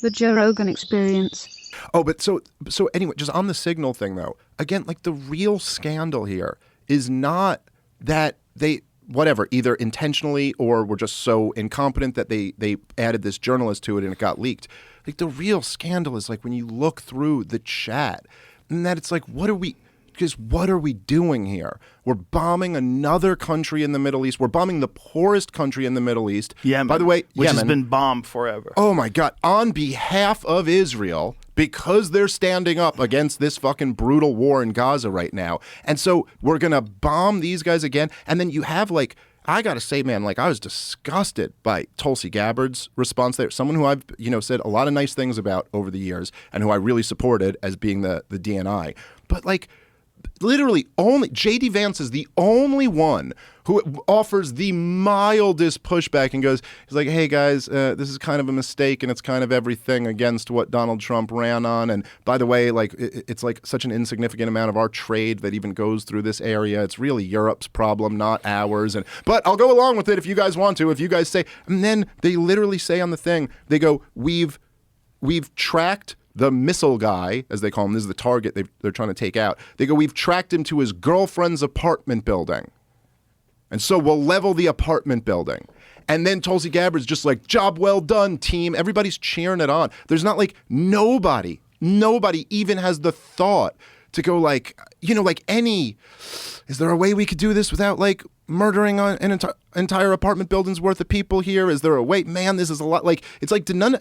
The Joe Rogan Experience. Oh, but so anyway, just on the signal thing though, again, like the real scandal here is not that they whatever, either intentionally or were just so incompetent that they added this journalist to it and it got leaked. Like the real scandal is like when you look through the chat and that it's like, what are we doing here? We're bombing another country in the Middle East. We're bombing the poorest country in the Middle East. Yemen. By the way, which Yemen has been bombed forever. Oh my God. On behalf of Israel, because they're standing up against this fucking brutal war in Gaza right now. And so we're going to bomb these guys again. And then you have like, I got to say, man, like I was disgusted by Tulsi Gabbard's response there. Someone who I've, said a lot of nice things about over the years and who I really supported as being the DNI. But like, literally only J.D. Vance is the only one who offers the mildest pushback and he's like, hey guys, this is kind of a mistake and it's kind of everything against what Donald Trump ran on. And by the way, like it's like such an insignificant amount of our trade that even goes through this area. It's really Europe's problem, not ours. But I'll go along with it if you guys want to, if you guys say, and then they literally say on the thing, they go, we've tracked the missile guy, as they call him. This is the target they're trying to take out. They go, we've tracked him to his girlfriend's apartment building. And so we'll level the apartment building. And then Tulsi Gabbard's just like, job well done, team. Everybody's cheering it on. There's not like nobody even has the thought to go like, is there a way we could do this without like murdering an entire apartment building's worth of people here? Is there a way? Man, this is a lot. Like, it's like, did none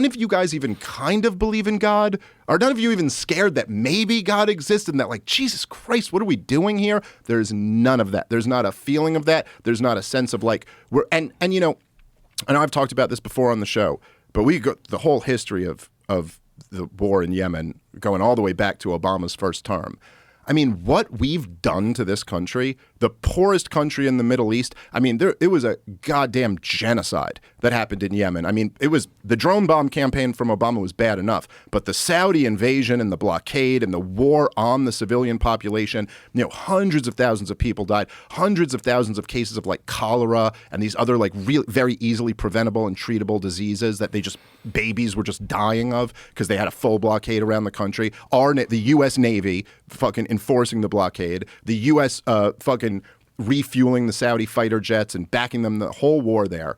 of you guys even kind of believe in God? Are none of you even scared that maybe God exists and that like, Jesus Christ, what are we doing here? There's none of that. There's not a feeling of that. There's not a sense of like, and I know I've talked about this before on the show, but we got the whole history of the war in Yemen going all the way back to Obama's first term. I mean, what we've done to this country, the poorest country in the Middle East, I mean, it was a goddamn genocide that happened in Yemen. I mean, it was the drone bomb campaign from Obama was bad enough, but the Saudi invasion and the blockade and the war on the civilian population, hundreds of thousands of people died, hundreds of thousands of cases of like cholera and these other like real, very easily preventable and treatable diseases that babies were just dying of because they had a full blockade around the country. The U.S. Navy fucking enforcing the blockade, the U.S. Fucking refueling the Saudi fighter jets and backing them the whole war there.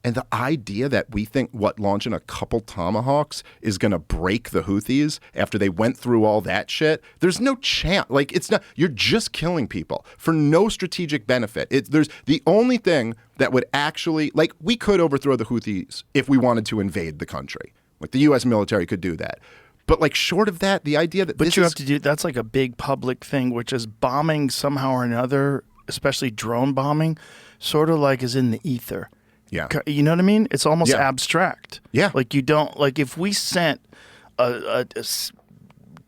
And the idea that we think launching a couple Tomahawks is going to break the Houthis after they went through all that shit, there's no chance. Like, it's not, you're just killing people for no strategic benefit. There's the only thing that would actually, like, we could overthrow the Houthis if we wanted to invade the country. Like, the U.S. military could do that. But like short of that, the idea that have to do, that's like a big public thing, which is bombing somehow or another, especially drone bombing, sort of like is in the ether. Yeah. You know what I mean? It's almost abstract. Yeah. Like you don't, like if we sent a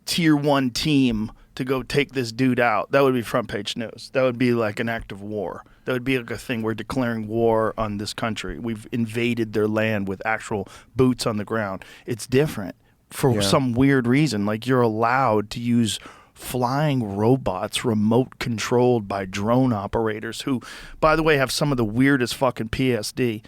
tier 1 team to go take this dude out, that would be front page news. That would be like an act of war. That would be like a thing. We're declaring war on this country. We've invaded their land with actual boots on the ground. It's different. For some weird reason, like you're allowed to use flying robots remote controlled by drone operators who, by the way, have some of the weirdest fucking PTSD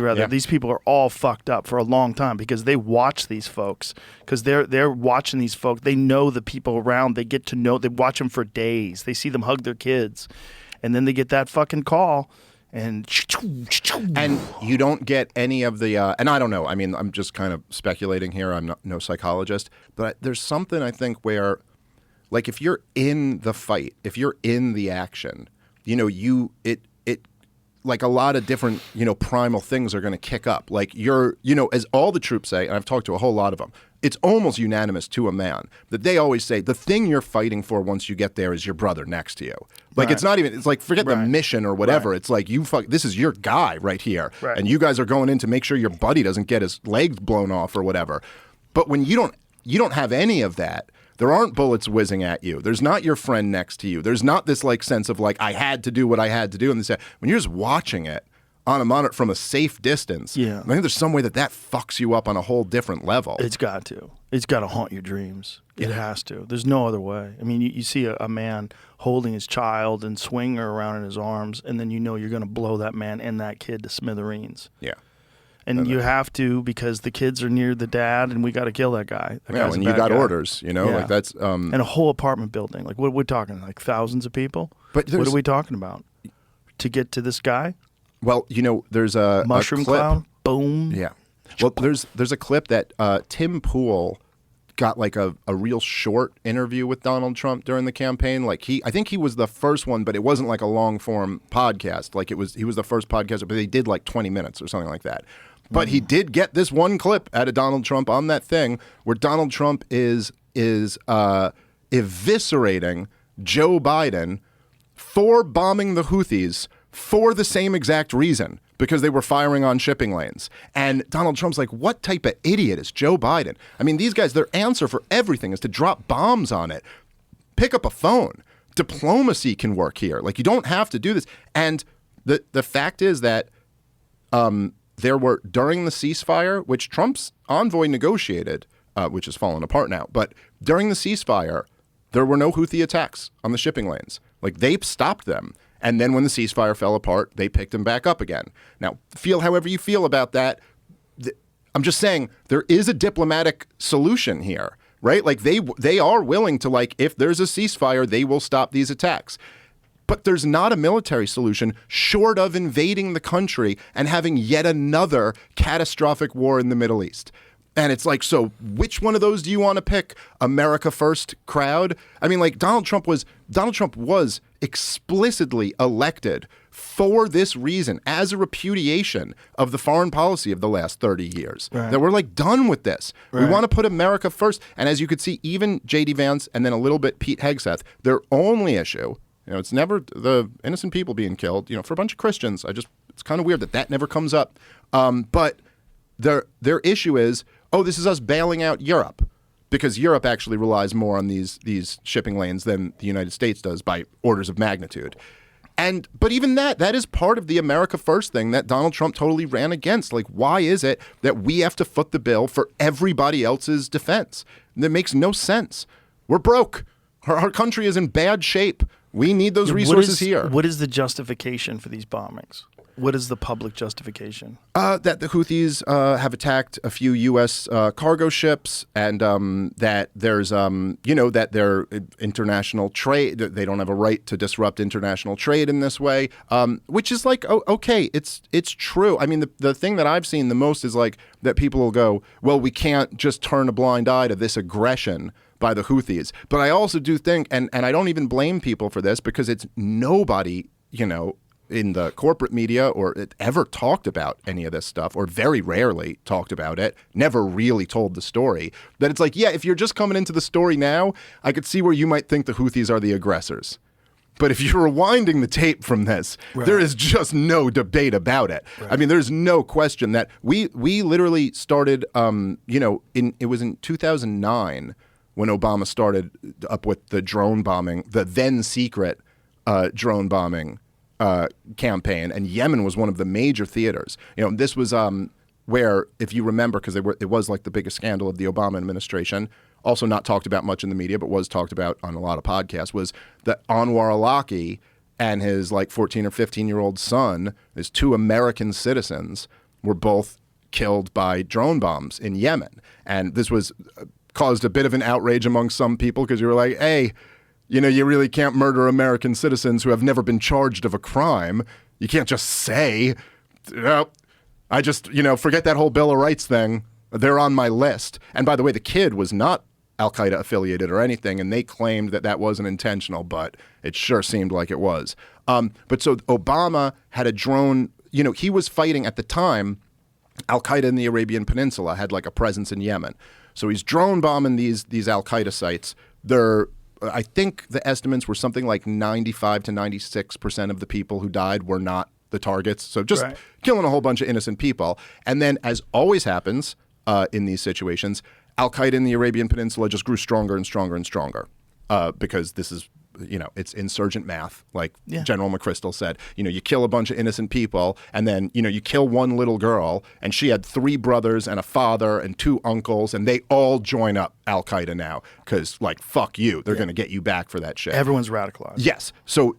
rather. These people are all fucked up for a long time because they watch these folks because they're watching these folks. They know the people around. They get to know. They watch them for days. They see them hug their kids, and then they get that fucking call. And you don't get any of the and I don't know. I mean, I'm just kind of speculating here. I'm no psychologist, but there's something I think where, like, if you're in the fight, if you're in the action, it like a lot of different primal things are going to kick up. Like as all the troops say, and I've talked to a whole lot of them. It's almost unanimous to a man that they always say the thing you're fighting for once you get there is your brother next to you. Like It's not even, it's like forget the mission or whatever. It's like this is your guy right here. Right. And you guys are going in to make sure your buddy doesn't get his legs blown off or whatever. But when you don't have any of that, there aren't bullets whizzing at you. There's not your friend next to you. There's not this like sense of like, I had to do what I had to do. And when you're just watching it on a monitor from a safe distance, I think there's some way that fucks you up on a whole different level. It's got to. It's got to haunt your dreams. Yeah. It has to. There's no other way. I mean, you see a man holding his child and swinging her around in his arms, and then you're going to blow that man and that kid to smithereens. Yeah. And you have to, because the kids are near the dad, and we got to kill that guy. That Yeah, guy's a and you bad got guy. orders, you know, Yeah. like that's. And a whole apartment building. Like, what are we talking? Like thousands of people? But What are we talking about? To get to this guy? Well, you know, there's a Mushroom clip. clown? Boom. Yeah. Well, there's a clip that Tim Pool got like a real short interview with Donald Trump during the campaign. Like I think he was the first one, but it wasn't like a long form podcast. Like he was the first podcaster, but they did like 20 minutes or something like that. But he did get this one clip out of Donald Trump on that thing where Donald Trump is eviscerating Joe Biden for bombing the Houthis for the same exact reason, because they were firing on shipping lanes. And Donald Trump's like, what type of idiot is Joe Biden? I mean, these guys, their answer for everything is to drop bombs on it. Pick up a phone. Diplomacy can work here. Like, you don't have to do this. And the fact is that there were, during the ceasefire, which Trump's envoy negotiated, which has fallen apart now, but during the ceasefire, there were no Houthi attacks on the shipping lanes. Like, they stopped them. And then when the ceasefire fell apart, they picked them back up again. Now, feel however you feel about that. I'm just saying there is a diplomatic solution here, right? Like, they are willing to, like, if there's a ceasefire, they will stop these attacks. But there's not a military solution short of invading the country and having yet another catastrophic war in the Middle East. And it's like, so which one of those do you want to pick? America first crowd? I mean, like, Donald Trump was explicitly elected for this reason, as a repudiation of the foreign policy of the last 30 years. Right. That we're like done with this. Right. We want to put America first. And as you could see, even J.D. Vance and then a little bit Pete Hegseth, their only issue, you know, it's never the innocent people being killed, you know, for a bunch of Christians. It's kind of weird that never comes up. But their issue is, oh, this is us bailing out Europe, because Europe actually relies more on these shipping lanes than the United States does by orders of magnitude. But even that is part of the America First thing that Donald Trump totally ran against. Like, why is it that we have to foot the bill for everybody else's defense? That makes no sense. We're broke. Our country is in bad shape. We need those resources here. What is the justification for these bombings? What is the public justification? That the Houthis have attacked a few U.S. Cargo ships, and that there's, that their international trade, they don't have a right to disrupt international trade in this way, which is like, oh, okay, it's true. I mean, the thing that I've seen the most is like that people will go, well, we can't just turn a blind eye to this aggression by the Houthis. But I also do think, and I don't even blame people for this, because it's nobody, in the corporate media or it ever talked about any of this stuff, or very rarely talked about it, never really told the story, that it's like, yeah, if you're just coming into the story now, I could see where you might think the Houthis are the aggressors. But if you're rewinding the tape from this, right, there is just no debate about it. Right. I mean, there's no question that we literally started, it was in 2009 when Obama started up with the drone bombing, the then secret drone bombing campaign, and Yemen was one of the major theaters. This was where, if you remember, because it was like the biggest scandal of the Obama administration, also not talked about much in the media, but was talked about on a lot of podcasts, was that Anwar al-Awlaki and his like 14 or 15-year-old son, his two American citizens, were both killed by drone bombs in Yemen. And this was caused a bit of an outrage among some people, because you were like, hey, you really can't murder American citizens who have never been charged of a crime. You can't just say, I just, forget that whole Bill of Rights thing. They're on my list. And by the way, the kid was not Al-Qaeda affiliated or anything, and they claimed that wasn't intentional, but it sure seemed like it was. But so Obama had a drone, he was fighting at the time, Al-Qaeda in the Arabian Peninsula had like a presence in Yemen. So he's drone bombing these Al-Qaeda sites. I think the estimates were something like 95 to 96% of the people who died were not the targets. So just killing a whole bunch of innocent people. And then, as always happens in these situations, Al-Qaeda in the Arabian Peninsula just grew stronger and stronger and stronger because this is, it's insurgent math, like General McChrystal said. You kill a bunch of innocent people, and then, you kill one little girl, and she had 3 brothers and a father and 2 uncles, and they all join up Al-Qaeda now because, like, fuck you. They're going to get you back for that shit. Everyone's radicalized. Yes. So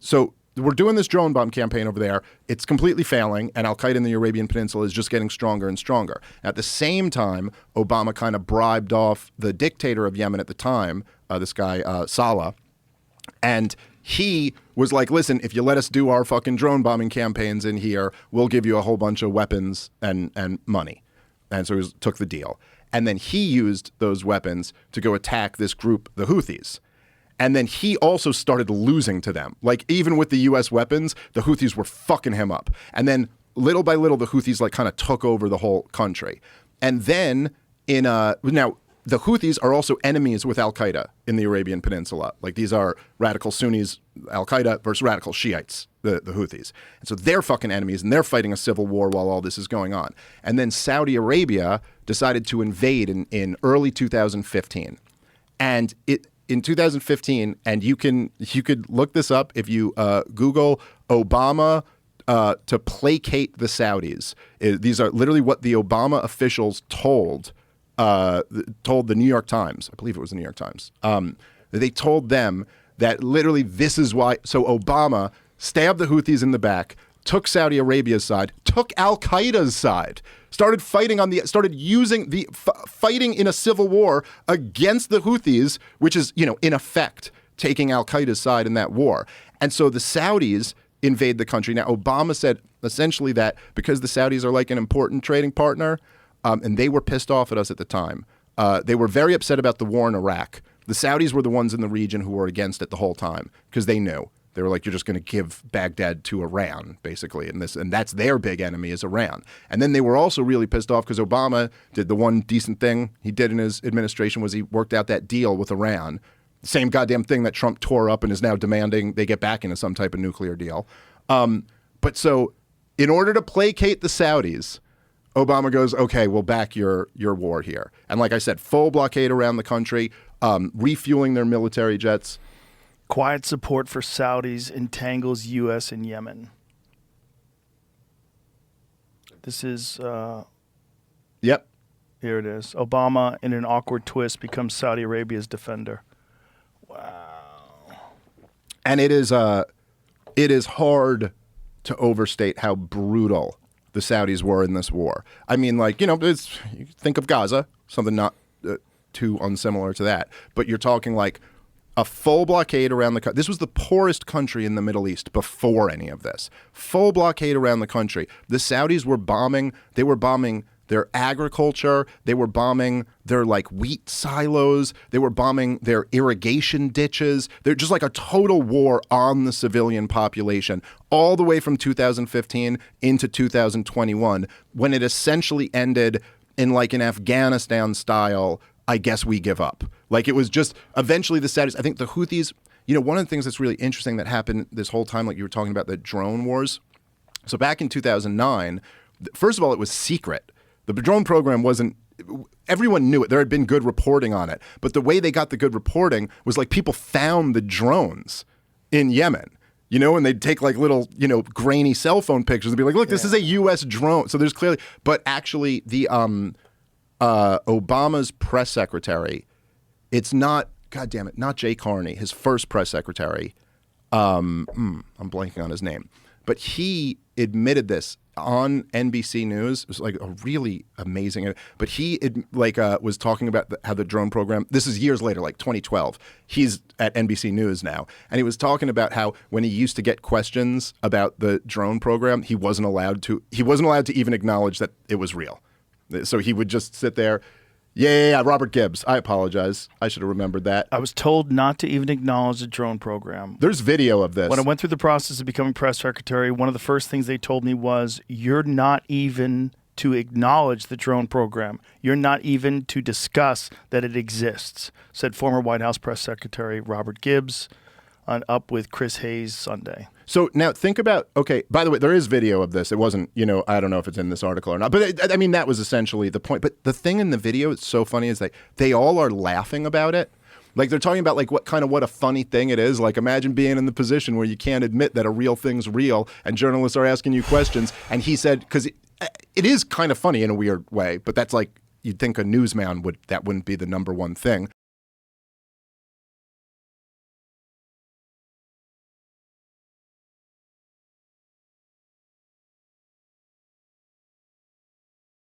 we're doing this drone bomb campaign over there. It's completely failing, and Al-Qaeda in the Arabian Peninsula is just getting stronger and stronger. At the same time, Obama kind of bribed off the dictator of Yemen at the time, this guy Saleh, and he was like, listen, if you let us do our fucking drone bombing campaigns in here, we'll give you a whole bunch of weapons and money. And so he took the deal. And then he used those weapons to go attack this group, the Houthis. And then he also started losing to them. Like, even with the U.S. weapons, the Houthis were fucking him up. And then little by little, the Houthis like kind of took over the whole country. And then now the Houthis are also enemies with Al-Qaeda in the Arabian Peninsula. Like, these are radical Sunnis, Al-Qaeda versus radical Shiites, the Houthis. And so they're fucking enemies, and they're fighting a civil war while all this is going on. And then Saudi Arabia decided to invade in early 2015. And in 2015, and you could look this up if you Google Obama to placate the Saudis. These are literally what the Obama officials told the New York Times. I believe it was the New York Times. They told them that literally this is why. So Obama stabbed the Houthis in the back, took Saudi Arabia's side, took Al-Qaeda's side, started fighting fighting in a civil war against the Houthis, which is, in effect, taking Al-Qaeda's side in that war. And so the Saudis invade the country. Now, Obama said essentially that because the Saudis are like an important trading partner, and they were pissed off at us at the time. They were very upset about the war in Iraq. The Saudis were the ones in the region who were against it the whole time because they knew. They were like, you're just going to give Baghdad to Iran, basically, and that's their big enemy is Iran. And then they were also really pissed off because Obama did the one decent thing he did in his administration was he worked out that deal with Iran. The same goddamn thing that Trump tore up and is now demanding they get back into some type of nuclear deal. But so in order to placate the Saudis, Obama goes, okay, we'll back your war here. And like I said, full blockade around the country, refueling their military jets. Quiet support for Saudis entangles U.S. and Yemen. This is... Yep. Here it is. Obama, in an awkward twist, becomes Saudi Arabia's defender. Wow. And it is hard to overstate how brutal the Saudis were in this war. I mean, like, you think of Gaza, something not too unsimilar to that. But you're talking like a full blockade around the country. This was the poorest country in the Middle East before any of this. Full blockade around the country. The Saudis were bombing. They were bombing their agriculture. They were bombing their like wheat silos. They were bombing their irrigation ditches. They're just like a total war on the civilian population all the way from 2015 into 2021 when it essentially ended in like an Afghanistan style, I guess we give up. Like it was just eventually the Saudis, I think the Houthis, one of the things that's really interesting that happened this whole time, like you were talking about the drone wars. So back in 2009, first of all, it was secret. The drone program wasn't, everyone knew it. There had been good reporting on it. But the way they got the good reporting was like people found the drones in Yemen, and they'd take like little, grainy cell phone pictures and be like, look, this is a U.S. drone. So there's clearly, but actually the Obama's press secretary, it's not, God damn it, not Jay Carney, his first press secretary. I'm blanking on his name. But he admitted this on NBC News. It was like a really amazing. But he was talking about how the drone program. This is years later, like 2012. He's at NBC News now, and he was talking about how when he used to get questions about the drone program, he wasn't allowed to even acknowledge that it was real. So he would just sit there. Yeah, Robert Gibbs. I apologize. I should have remembered that. I was told not to even acknowledge the drone program. There's video of this. When I went through the process of becoming press secretary, one of the first things they told me was, you're not even to acknowledge the drone program. You're not even to discuss that it exists, said former White House press secretary Robert Gibbs on Up with Chris Hayes Sunday. So now think about, okay, by the way, there is video of this. It wasn't, I don't know if it's in this article or not, but I mean, that was essentially the point. But the thing in the video, it's so funny, is they all are laughing about it. Like they're talking about like what a funny thing it is. Like imagine being in the position where you can't admit that a real thing's real and journalists are asking you questions. And he said, because it is kind of funny in a weird way, but that's like, you'd think a newsman that wouldn't be the number one thing.